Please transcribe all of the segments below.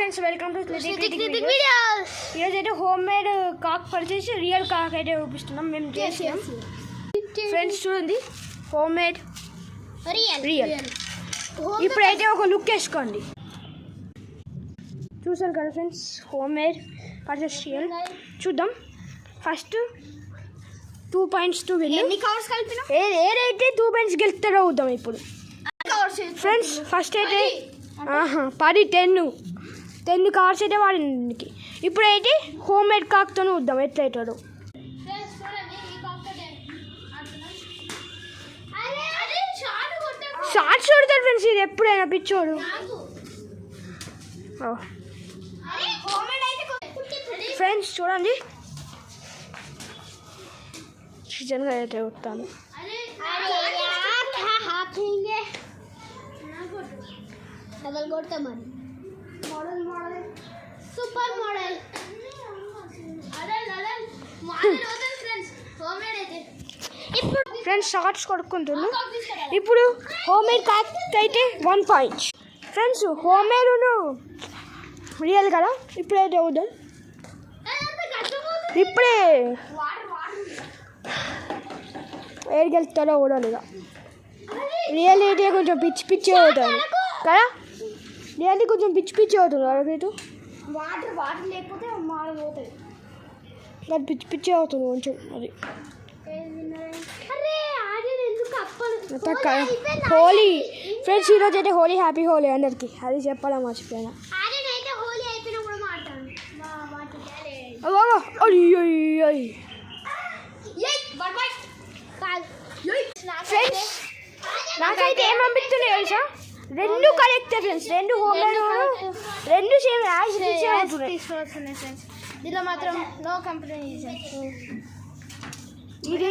Friends welcome to critic videos. ఈరోజు అయితే home made కాక్ పర్చేసి real కాక్ అయితే చూపిస్తున్నాం. మేము చేసినాం ఫ్రెండ్స్. చూడండి హోమ్ మేడ్ రియల్. ఇప్పుడైతే ఒక లుక్ వేసుకోండి. చూసారు కదా friends, home made purchase real. చూద్దాం ఫస్ట్ 2 points టు విన్. ఏదైతే 2 points గెలుస్తారో అవుతాం ఇప్పుడు ఫ్రెండ్స్. ఫస్ట్ అయితే 10 కార్స్ అయితే వాడికి. ఇప్పుడైతే హోమ్ మేడ్ కాక్తో వద్దాం ఎట్లా అవుతాడు. షార్ట్స్ కొడతాడు ఫ్రెండ్స్, ఇది ఎప్పుడైనా పిచ్చోడు. ఫ్రెండ్స్ చూడండి, నిజంగా అయితే వస్తాను. Double coat model super model friends shots కొడుకుంటున్నాను. ఇప్పుడు హోమ్ మేడ్ కాక్ అయితే 1 point friends. Home made real కదా. ఇప్పుడైతే వద్దాం. ఇప్పుడే ఏడు గెలుస్తాడో ఓడాలి. ఇక రియల్ అయితే కొంచెం పిచ్చి అవుతాను కదా. రియల్ కొంచెం పిచ్చి అవుతుంది అడిగితే. వాటర్ లేకపోతే మాడిపోతుంది. అది పిచ్చి అవుతుంది కొంచెం. అది హోలీ ఫ్రెండ్స్. ఈరోజు అయితే హోలీ, హ్యాపీ హోలీ అందరికి. అది చెప్పాలా మర్చిపోయినా. ఫ్రెండ్స్ నాకైతే ఏం పంపిస్తున్నాయి తెలుసా? 2 correct friends. 2 home made, 2 same తీసుకొస్తున్నాయి ఫ్రెండ్స్. దీనిలో మాత్రం నో కంప్లైంట్. ఇది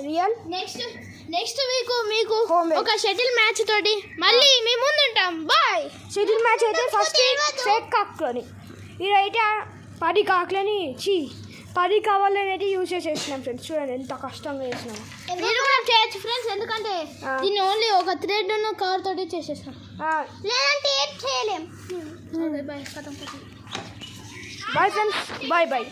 రియల్. నెక్స్ట్ మీకు ఒక షటిల్ మ్యాచ్ తోటి మళ్ళీ మీ ముందు ఉంటాం. బాయ్. షటిల్ మ్యాచ్ అయితే ఫస్ట్ ఫేక్ కాక్లని, ఇదైతే 10 కాకులని 10 కావాలని అయితే యూజ్ చేసేసినాం ఫ్రెండ్స్. చూడండి ఎంత కష్టంగా చేసినాము. మీరు కూడా చేయొచ్చు ఫ్రెండ్స్, ఎందుకంటే దీన్ని ఓన్లీ ఒక థ్రెడ్ ఉన్న కవర్ తోటి చేసేసాం. లేదంటే ఏం చేయలేం. Bye friends, bye.